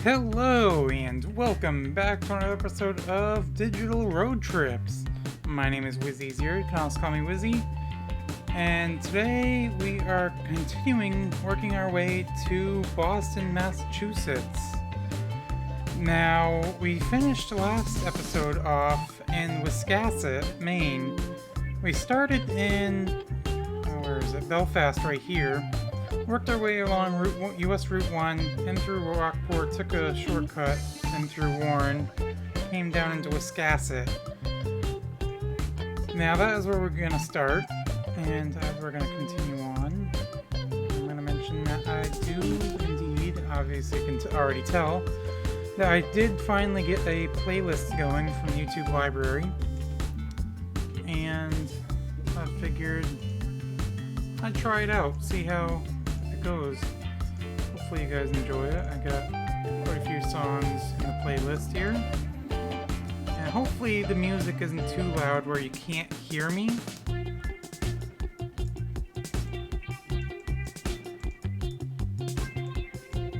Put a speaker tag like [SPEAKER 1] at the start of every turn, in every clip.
[SPEAKER 1] Hello and welcome back to another episode of Digital Road Trips. My name is Wizzy here, you can also call me Wizzy. And today we are continuing working our way to Boston, Massachusetts. Now, we finished the last episode off in Wiscasset, Maine. We started in, Belfast right here. Worked our way along US Route 1, in through Rockport, took a shortcut, in through Warren, came down into Wiscasset. Now that is where we're going to start, and as we're going to continue on, I'm going to mention that I do indeed, obviously you can already tell, that I did finally get a playlist going from YouTube Library, and I figured I'd try it out, see how goes. Hopefully you guys enjoy it. I got quite a few songs in the playlist here. And hopefully the music isn't too loud where you can't hear me.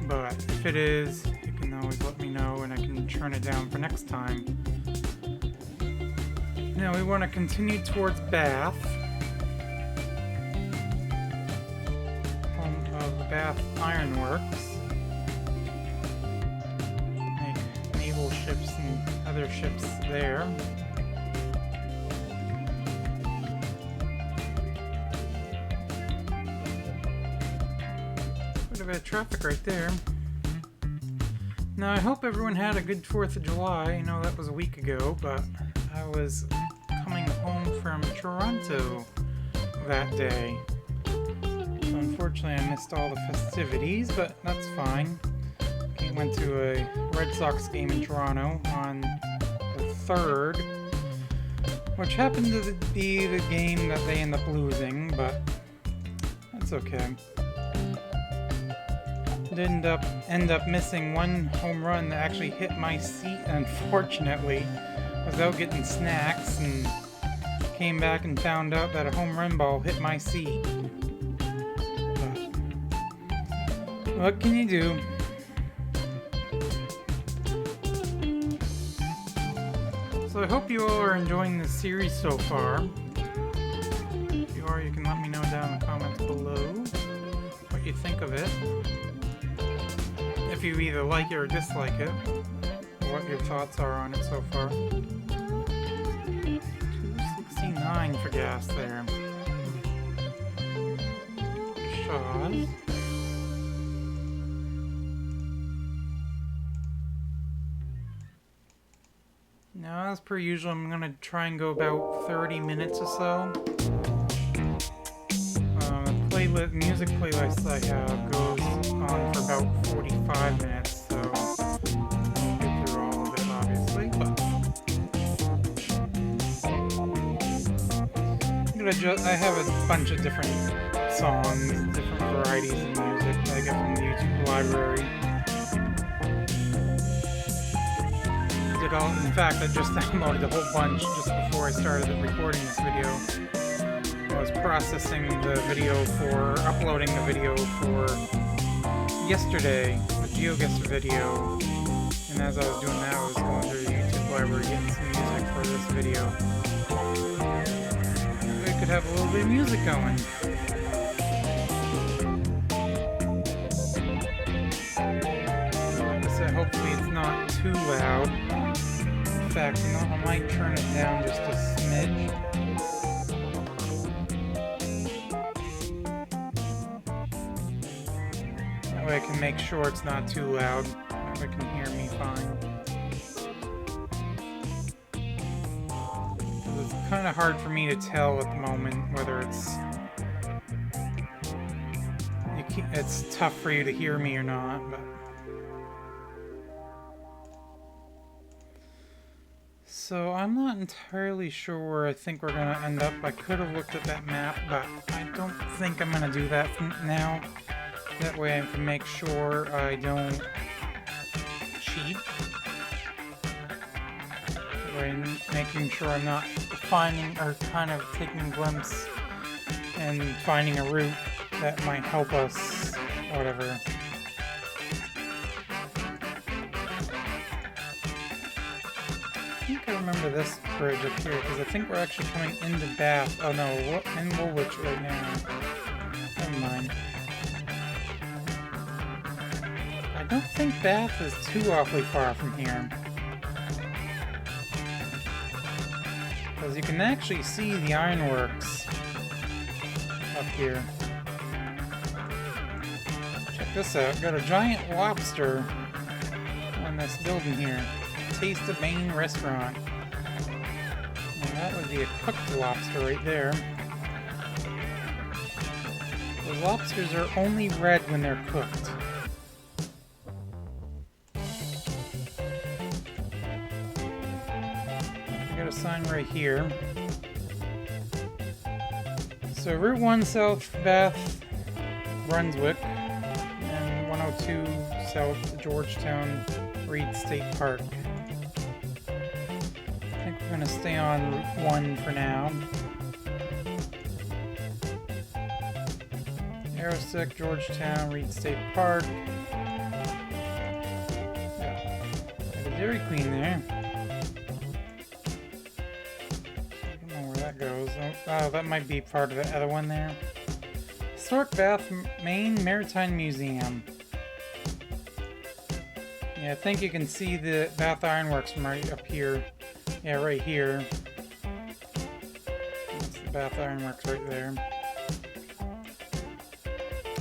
[SPEAKER 1] But if it is, you can always let me know and I can turn it down for next time. Now we want to continue towards Bath. Bath Ironworks. Make naval ships and other ships there. Quite a bit of traffic right there. Now I hope everyone had a good 4th of July. I know that was a week ago, but I was coming home from Toronto that day. Unfortunately, I missed all the festivities, but that's fine. I went to a Red Sox game in Toronto on the 3rd, which happened to be the game that they end up losing, but that's okay. Did end up missing one home run that actually hit my seat, unfortunately. I was out getting snacks and came back and found out that a home run ball hit my seat. What can you do? So I hope you all are enjoying this series so far. If you are, you can let me know down in the comments below what you think of it. If you either like it or dislike it, or what your thoughts are on it so far. $2.69 for gas there. Shaws. Now, as per usual, I'm going to try and go about 30 minutes or so. The music playlist I have goes on for about 45 minutes, so I won't get through all of it, obviously, but I have a bunch of different songs, different varieties of music that I get from the YouTube library. In fact, I just downloaded a whole bunch just before I started recording this video. I was processing the video uploading the video for yesterday, the GeoGuessr video, and as I was doing that, I was going through the YouTube library getting some music for this video. We could have a little bit of music going. Like I said, hopefully it's not too loud. In fact, I might turn it down just a smidge. That way I can make sure it's not too loud. That way it can hear me fine. It's kind of hard for me to tell at the moment whether it's tough for you to hear me or not, but so I'm not entirely sure where I think we're going to end up. I could have looked at that map, but I don't think I'm going to do that now. That way I can make sure I don't cheat. That way making sure I'm not finding or kind of taking a glimpse and finding a route that might help us, whatever. I remember this bridge up here, because I think we're actually coming into Bath. Oh no, we're in Woolwich right now. Never mind. I don't think Bath is too awfully far from here. Because you can actually see the ironworks up here. Check this out. Got a giant lobster on this building here. Taste of Maine restaurant. Now that would be a cooked lobster right there. The lobsters are only red when they're cooked. We got a sign right here. So Route 1 South Bath, Brunswick, and 102 South Georgetown, Reed State Park. I think we're going to stay on Route 1 for now. Aroostook, Georgetown, Reed State Park. Yeah. Got a Dairy Queen there. I don't know where that goes. Oh, that might be part of the other one there. Historic Bath, Maine Maritime Museum. Yeah, I think you can see the Bath Ironworks from right up here. Yeah, right here. That's the Bath Ironworks right there.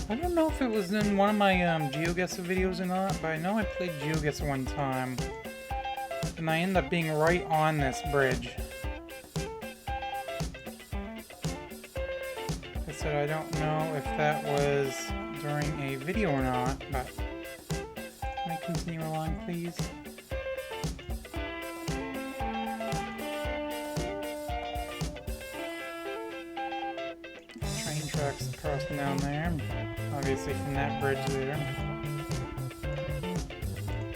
[SPEAKER 1] I don't know if it was in one of my GeoGuessr videos or not, but I know I played GeoGuessr one time. And I ended up being right on this bridge. Like I said, I don't know if that was during a video or not, but can I continue along, please? Train tracks crossing down there. Obviously from that bridge there.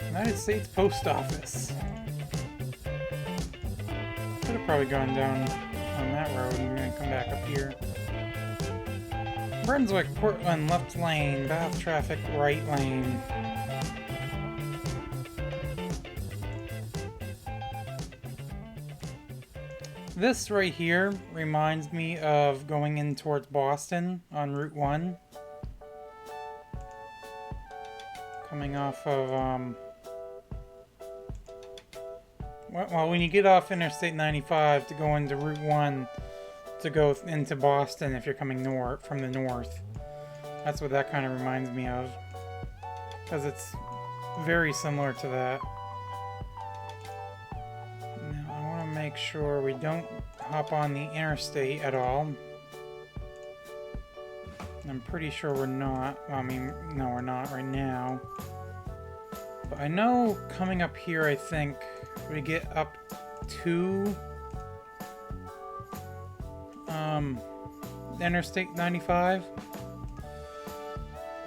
[SPEAKER 1] United States Post Office. Could have probably gone down on that road and then come back up here. Brunswick, Portland, left lane. Bath traffic, right lane. This right here reminds me of going in towards Boston on Route 1. Coming off of, well, when you get off Interstate 95 to go into Route 1 to go into Boston if you're coming north, from the north. That's what that kind of reminds me of. Because it's very similar to that. Now, I want to make sure we don't hop on the interstate at all. I'm pretty sure we're not. Well, I mean, no, we're not right now. But I know coming up here, I think we get up to Interstate 95.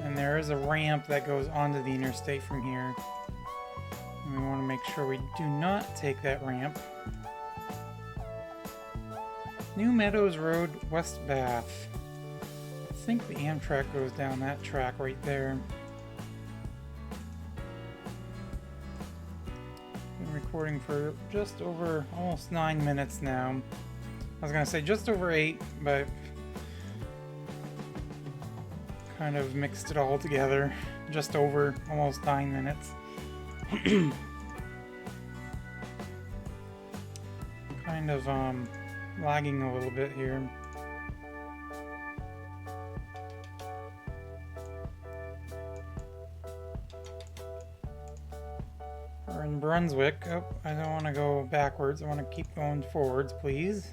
[SPEAKER 1] And there is a ramp that goes onto the interstate from here. And we want to make sure we do not take that ramp. New Meadows Road, West Bath. I think the Amtrak goes down that track right there. Been recording for just over almost 9 minutes now. I was gonna say just over 8, but kind of mixed it all together. Just over almost 9 minutes. Kind of lagging a little bit here. We're in Brunswick. Oh, I don't want to go backwards. I want to keep going forwards, please.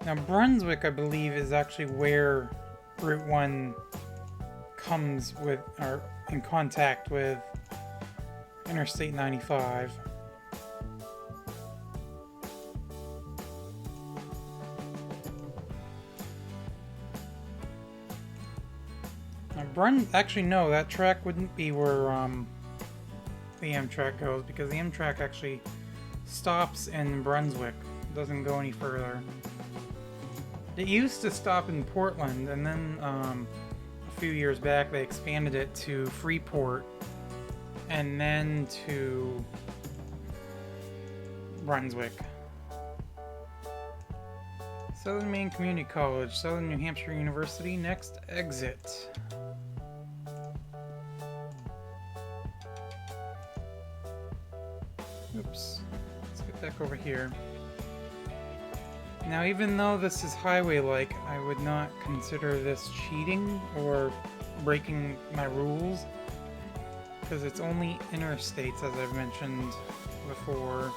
[SPEAKER 1] Now, Brunswick, I believe, is actually where Route 1 comes with, or in contact with, Interstate 95. Now, actually, no, that track wouldn't be where the Amtrak goes, because the Amtrak actually stops in Brunswick. It doesn't go any further. It used to stop in Portland, and then a few years back they expanded it to Freeport, and then to Brunswick. Southern Maine Community College, Southern New Hampshire University, next exit. Oops. Let's get back over here. Now, even though this is highway-like, I would not consider this cheating or breaking my rules, because it's only interstates, as I've mentioned before,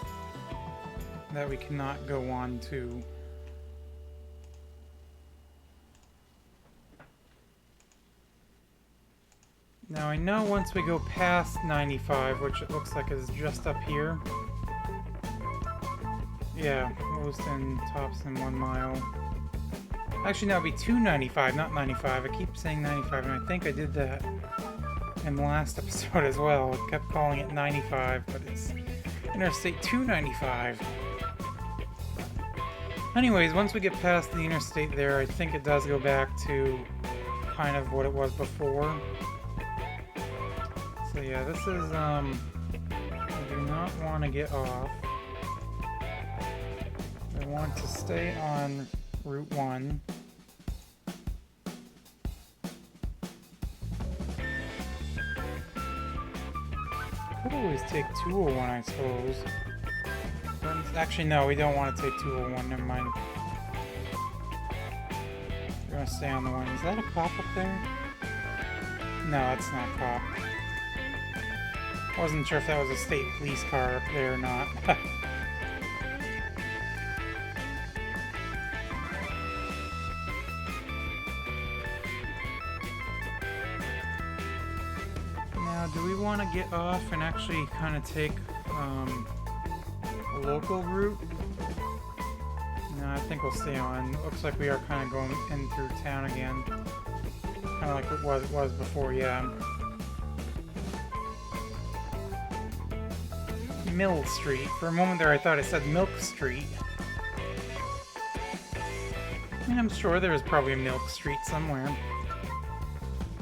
[SPEAKER 1] that we cannot go on to. Now I know once we go past 95, which it looks like is just up here. Yeah, Lewiston, Thompson, 1 mile. Actually, no, it'd be 295, not 95. I keep saying 95, and I think I did that in the last episode as well. I kept calling it 95, but it's Interstate 295. Anyways, once we get past the interstate there, I think it does go back to kind of what it was before. So yeah, this is, I do not want to get off. I want to stay on Route 1. Could always take 201, I suppose. Actually, no, we don't want to take 201, never mind. We're gonna stay on the one. Is that a cop up there? No, it's not a cop. Wasn't sure if that was a state police car up there or not. Now, do we want to get off and actually kind of take a local route? No, I think we'll stay on. Looks like we are kind of going in through town again. Kind of like it was before, yeah. Mill Street. For a moment there I thought it said Milk Street. I mean, I'm sure there is probably a Milk Street somewhere.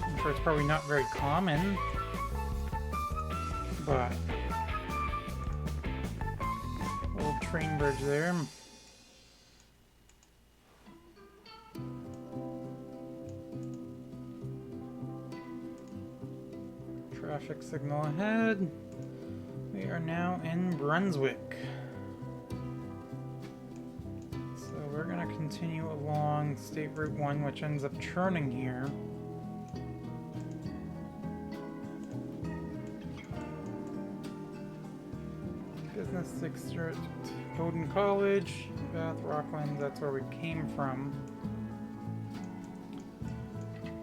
[SPEAKER 1] I'm sure it's probably not very common. But... old train bridge there. Traffic signal ahead. We are now in Brunswick. So we're going to continue along State Route 1, which ends up turning here. Business District, Bowdoin College, Bath, Rockland, that's where we came from.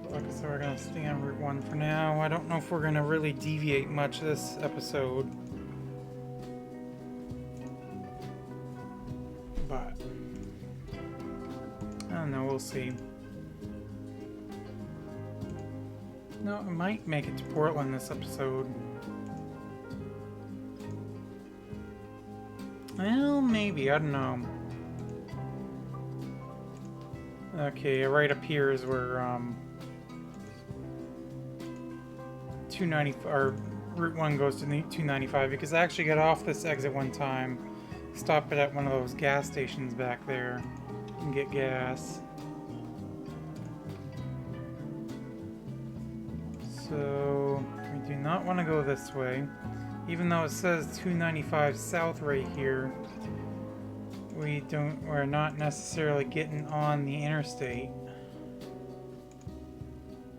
[SPEAKER 1] Like I said, we're going to stay on Route 1 for now. I don't know if we're going to really deviate much this episode. But I don't know, we'll see. No, I might make it to Portland this episode. Well, maybe, I don't know. Okay, right up here is where 295 or Route 1 goes to 295, because I actually got off this exit one time. Stop it at one of those gas stations back there and get gas. So we do not want to go this way. Even though it says 295 south right here, we're not necessarily getting on the interstate.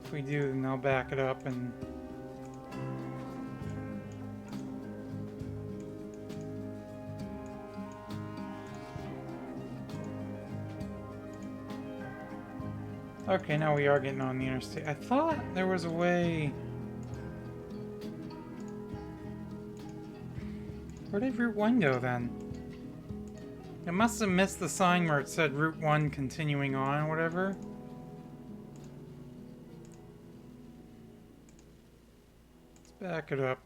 [SPEAKER 1] If we do, then I'll back it up and okay, now we are getting on the interstate. I thought there was a way. Where did Route 1 go then? I must have missed the sign where it said Route 1 continuing on or whatever. Let's back it up.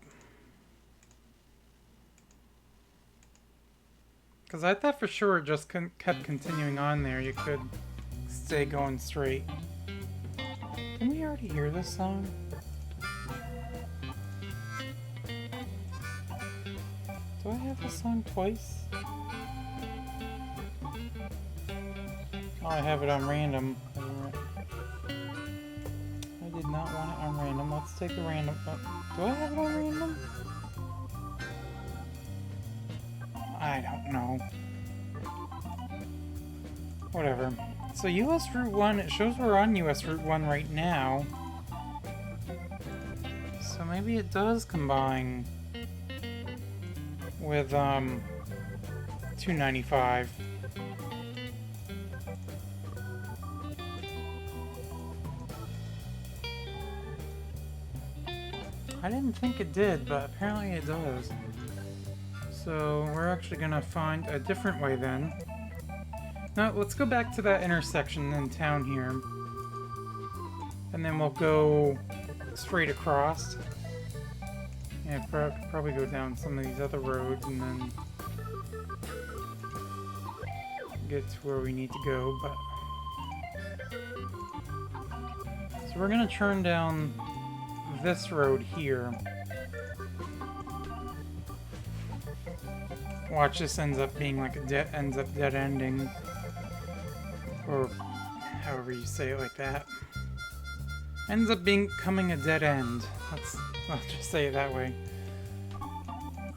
[SPEAKER 1] Because I thought for sure it just kept continuing on there. You could stay going straight. Didn't we already hear this song? Do I have this song twice? I have it on random. I did not want it on random. Let's take the random. Do I have it on random? I don't know. Whatever. So US Route 1, it shows we're on US Route 1 right now. So maybe it does combine with 295. I didn't think it did, but apparently it does. So we're actually gonna find a different way then. Now let's go back to that intersection in town here. And then we'll go straight across. Yeah, probably go down some of these other roads and then get to where we need to go, but... So we're gonna turn down this road here. Watch, this ends up being like a dead ending. Or however you say it, like that. Ends up becoming a dead end. I'll just say it that way.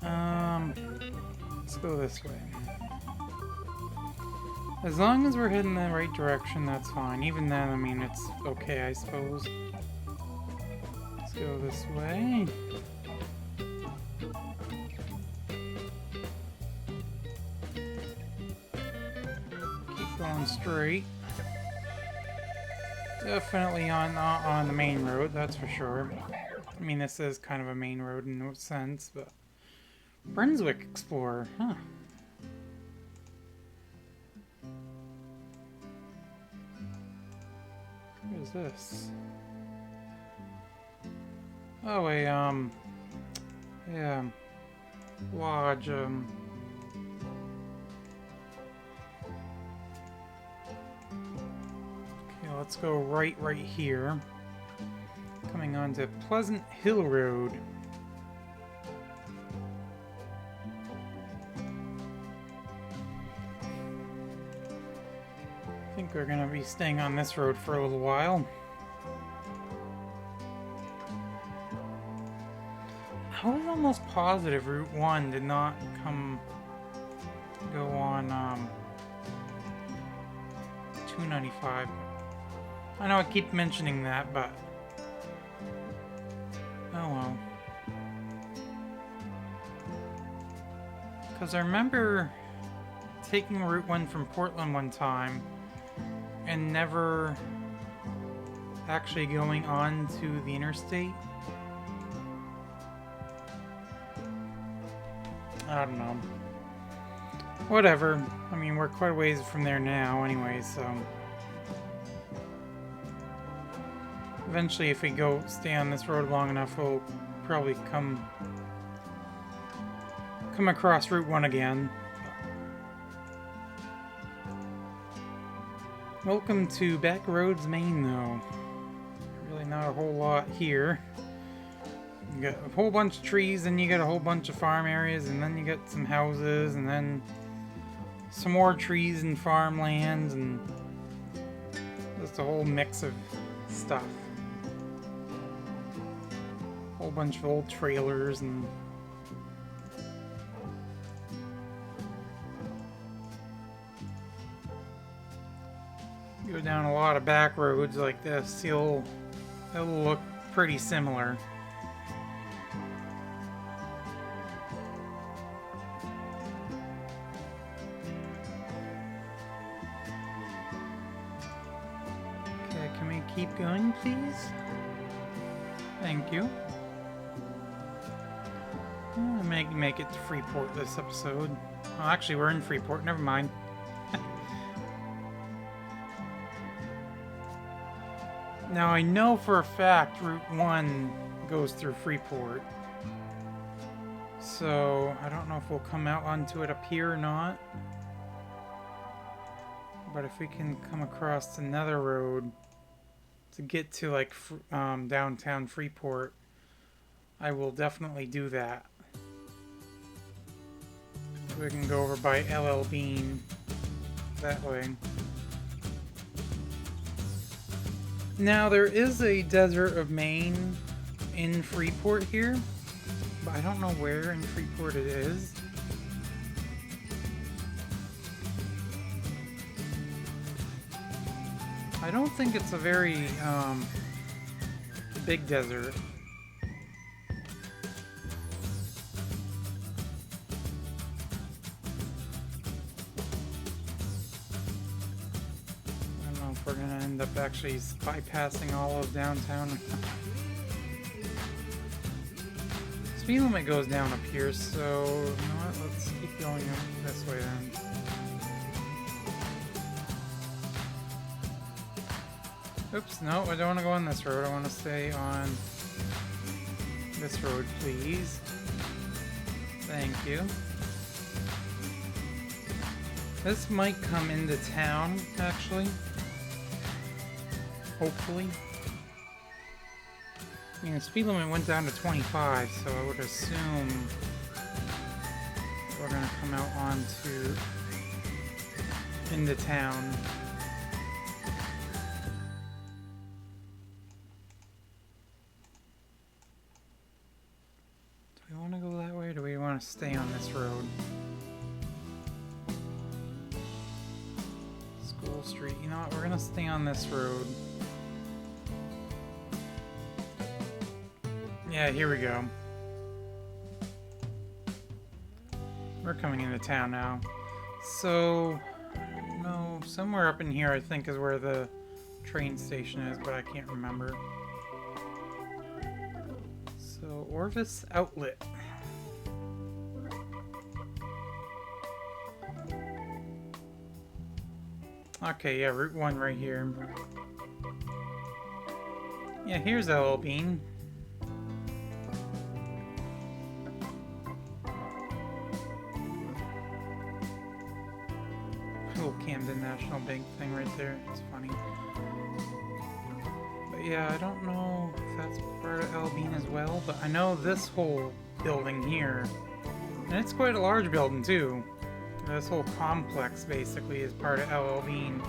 [SPEAKER 1] Let's go this way. As long as we're heading the right direction, that's fine. Even then, I mean, it's okay, I suppose. Let's go this way. Keep going straight. Definitely on the main road, that's for sure. I mean, this is kind of a main road in no sense, but... Brunswick Explorer, huh. What is this? Oh, yeah, lodge, okay, let's go right here. Coming on to Pleasant Hill Road. I think we're gonna be staying on this road for a little while. I was almost positive Route 1 did not go on 295. I know I keep mentioning that, but oh well. Because I remember taking Route 1 from Portland one time and never actually going on to the interstate. I don't know. Whatever. I mean, we're quite a ways from there now anyway, so... Eventually, if we stay on this road long enough, we'll probably come across Route 1 again. Welcome to Backroads, Maine, though. Really not a whole lot here. You got a whole bunch of trees, and you got a whole bunch of farm areas, and then you got some houses, and then some more trees and farmlands, and just a whole mix of stuff. Whole bunch of old trailers and go down a lot of back roads like this, it'll look pretty similar. Okay, can we keep going, please? Thank you. Make it to Freeport this episode. Oh, actually, we're in Freeport. Never mind. Now, I know for a fact Route 1 goes through Freeport. So, I don't know if we'll come out onto it up here or not. But if we can come across another road to get to, like, downtown Freeport, I will definitely do that. We can go over by LL Bean that way. Now, there is a desert of Maine in Freeport here, but I don't know where in Freeport it is. I don't think it's a very big desert. I don't know if we're gonna end up actually bypassing all of downtown. Speed limit goes down up here, so you know what? Let's keep going up this way then. Oops, no, I don't want to go on this road. I want to stay on this road, please. Thank you. This might come into town, actually. Hopefully. I mean, the speed limit went down to 25, so I would assume we're going to come out onto into town. Do we want to go that way, or do we want to stay on this road? School Street. You know what? We're going to stay on this road. Yeah, here we go. We're coming into town now. So, no, somewhere up in here I think is where the train station is, but I can't remember. So, Orvis Outlet. Okay, yeah, Route 1 right here. Yeah, here's L.L. Bean. Camden National Bank thing right there. It's funny. But yeah, I don't know if that's part of L. Bean as well, but I know this whole building here, and it's quite a large building too. This whole complex basically is part of L. Bean.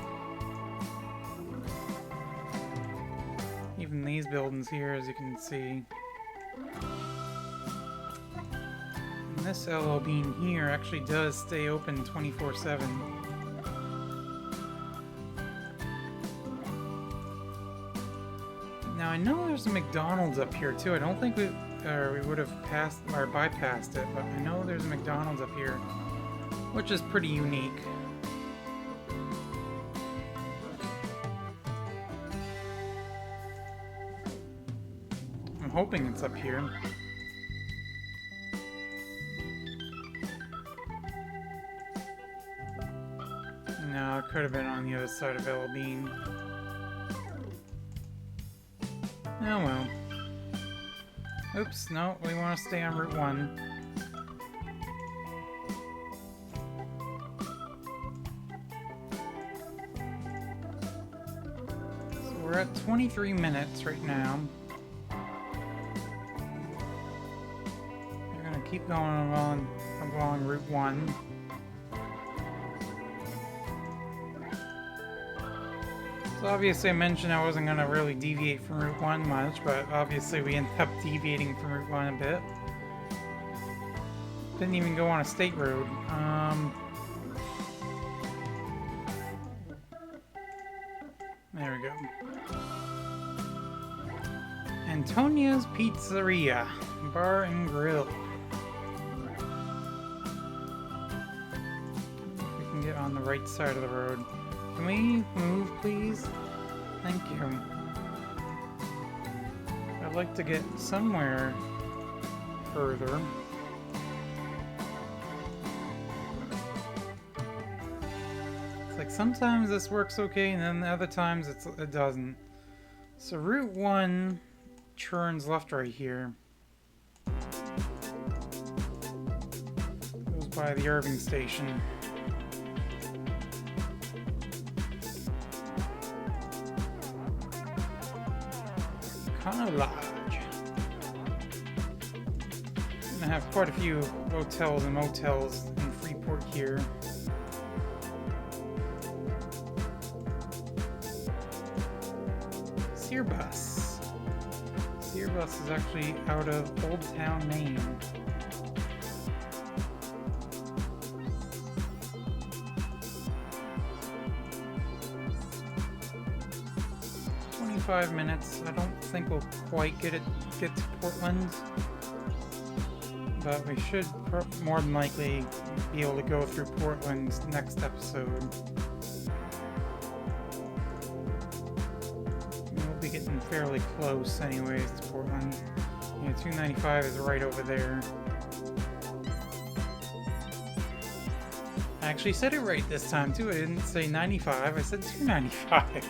[SPEAKER 1] Even these buildings here, as you can see. And this L. Bean here actually does stay open 24/7. Now I know there's a McDonald's up here too. I don't think we would have passed or bypassed it, but I know there's a McDonald's up here, which is pretty unique. I'm hoping it's up here. No, it could have been on the other side of L. Bean. Oh well. Oops, no, we want to stay on Route 1. So we're at 23 minutes right now. We're gonna keep going along Route 1. So obviously I mentioned I wasn't going to really deviate from Route 1 much, but obviously we ended up deviating from Route 1 a bit. Didn't even go on a state road. There we go. Antonia's Pizzeria, Bar and Grill. If we can get on the right side of the road. Can we move, please? Thank you. I'd like to get somewhere further. It's like sometimes this works okay, and then other times it doesn't. So Route 1 turns left right here. Goes by the Irving station. Kind of large. Gonna have quite a few hotels and motels in Freeport here. Sear Bus. Sear Bus is actually out of Old Town, Maine. Minutes. I don't think we'll quite get to Portland, but we should more than likely be able to go through Portland's next episode. We'll be getting fairly close anyways to Portland. Yeah, 295 is right over there. I actually said it right this time too. I didn't say 95, I said 295.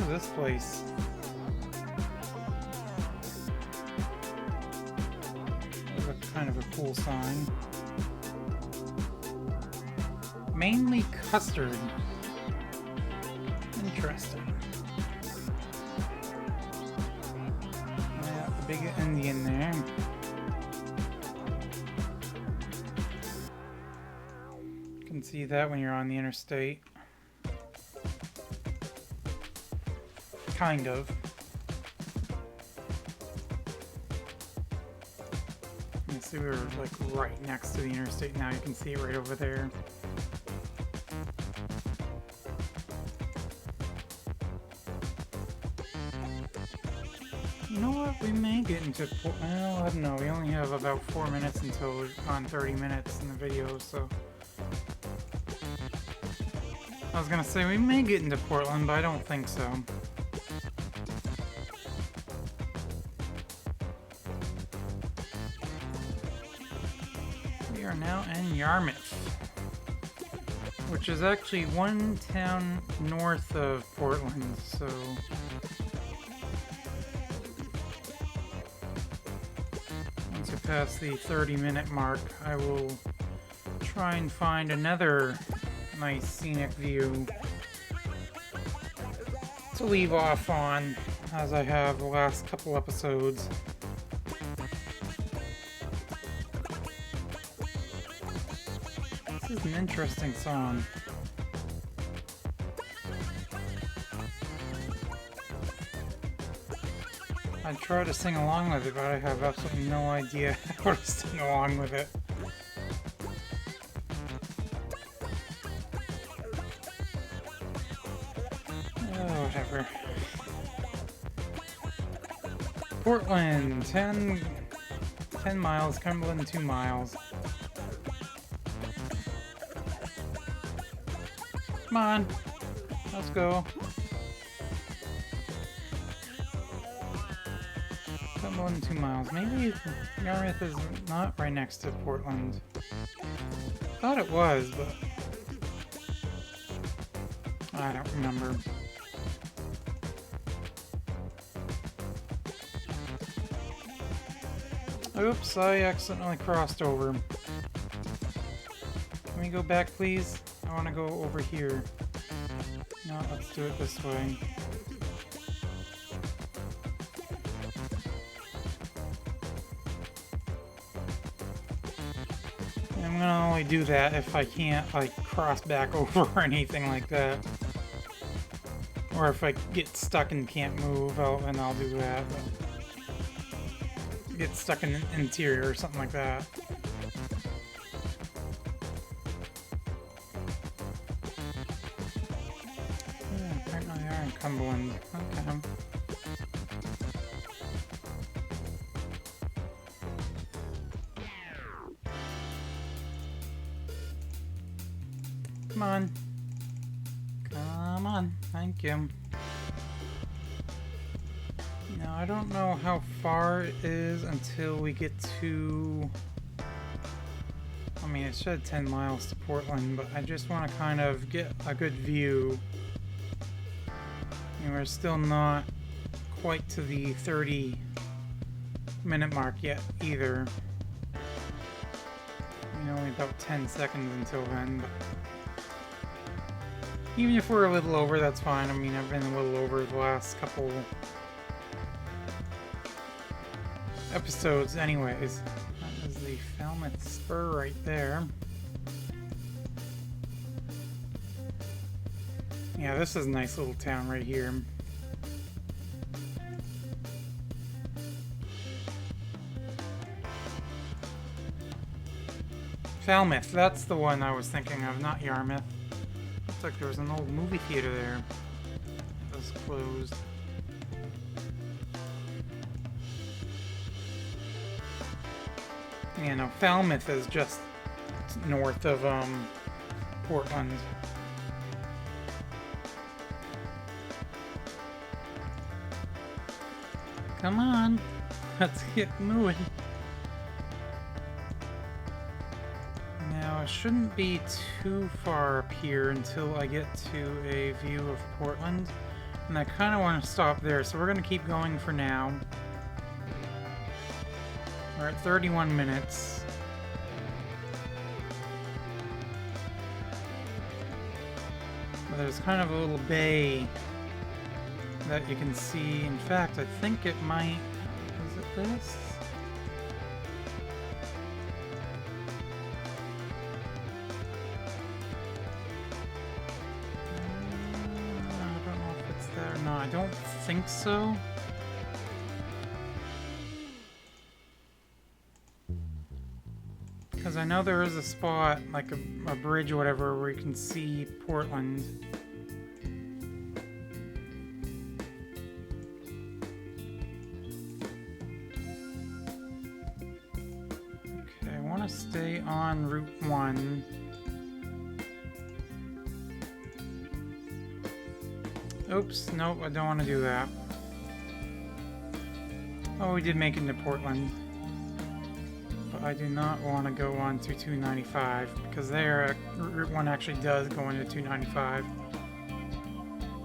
[SPEAKER 1] This place. That's a kind of a cool sign. Mainly custard. Interesting. Yeah, the big Indian there. You can see that when you're on the interstate. Kind of. You see, we were like right next to the interstate now. You can see it right over there. You know what? We may get into. Well, I don't know. We only have about 4 minutes until we're on 30 minutes in the video, so. I was gonna say we may get into Portland, but I don't think so. We are now in Yarmouth, which is actually one town north of Portland, so once I pass the 30-minute mark, I will try and find another nice scenic view to leave off on, as I have the last couple episodes. This is an interesting song. I try to sing along with it, but I have absolutely no idea how to sing along with it. Oh, whatever. Portland, 10 miles, Cumberland 2 miles. Come on, let's go. Cumberland 2 miles. Maybe Yarmouth is not right next to Portland. Thought it was, but I don't remember. Oops, I accidentally crossed over. Can we go back, please? I want to go over here. No, let's do it this way. And I'm gonna only do that if I can't, like, cross back over or anything like that. Or if I get stuck and can't move, then I'll do that. But get stuck in the interior or something like that. Apparently they are in Cumberland. Okay. Come on. Come on. Thank you. Now, I don't know how far it is until we get to... I mean, it said 10 miles to Portland, but I just want to kind of get a good view. And we're still not quite to the 30-minute mark yet, either. Only about 10 seconds until then, but... even if we're a little over, that's fine. I mean, I've been a little over the last couple episodes anyways. That is the Falmouth Spur right there. Yeah, Yeah, this is a nice little town right here. Falmouth, that's the one I was thinking of, not Yarmouth. Looks like there was an old movie theater there. It was closed. Yeah, no, Falmouth is just north of Portland. Come on, let's get moving. Now, it shouldn't be too far up here until I get to a view of Portland. And I kind of want to stop there, so we're going to keep going for now. We're at 31 minutes. But there's kind of a little bay that you can see. In fact, I think it might... Is it this? I don't know if it's there. No, I don't think so. Because I know there is a spot, like a bridge or whatever, where you can see Portland. Okay, I want to stay on Route 1. Oops, nope, I don't want to do that. Oh, we did make it into Portland. But I do not want to go on to 295 because there, Route 1 actually does go into 295.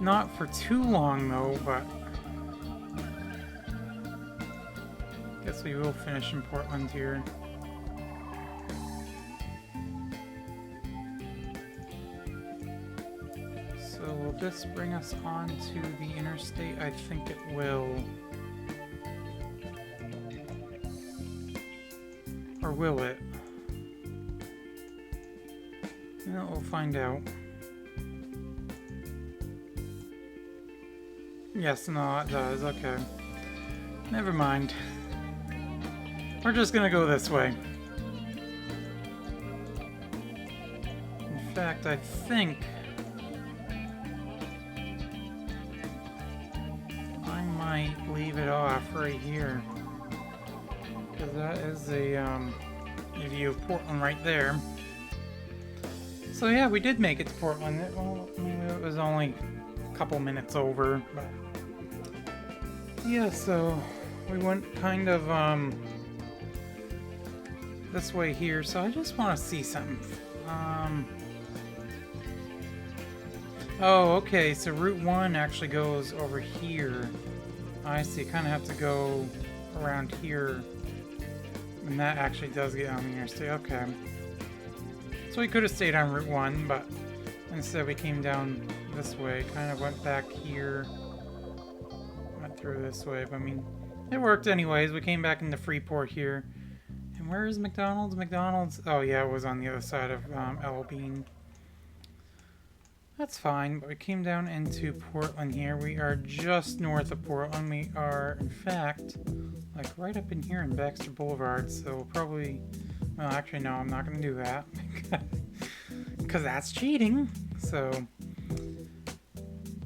[SPEAKER 1] Not for too long though, but guess we will finish in Portland here. So will this bring us on to the interstate? I think it will. Or will it? Yeah, we'll find out. Yes, no, it does. Okay. Never mind. We're just gonna go this way. In fact, I think I might leave it off right here. Because that is a view of Portland right there. So yeah, we did make it to Portland. It was only a couple minutes over, but yeah, so we went kind of this way here. So I just want to see something. Oh, okay, so Route 1 actually goes over here. I see, kind of have to go around here. And that actually does get on the interstate. Okay. So we could have stayed on Route 1, but instead we came down this way. Kind of went back here. Went through this way. But I mean, it worked anyways. We came back into Freeport here. And where is McDonald's? McDonald's? Oh yeah, it was on the other side of El Bean. That's fine, but we came down into Portland here. We are just north of Portland. We are, in fact, like right up in here in Baxter Boulevard. So we'll probably, well, actually, no, I'm not going to do that because that's cheating. So,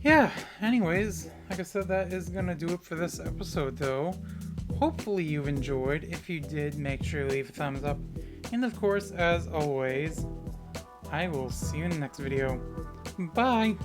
[SPEAKER 1] yeah, anyways, like I said, that is going to do it for this episode, though. Hopefully you've enjoyed. If you did, make sure to leave a thumbs up. And of course, as always, I will see you in the next video. Bye!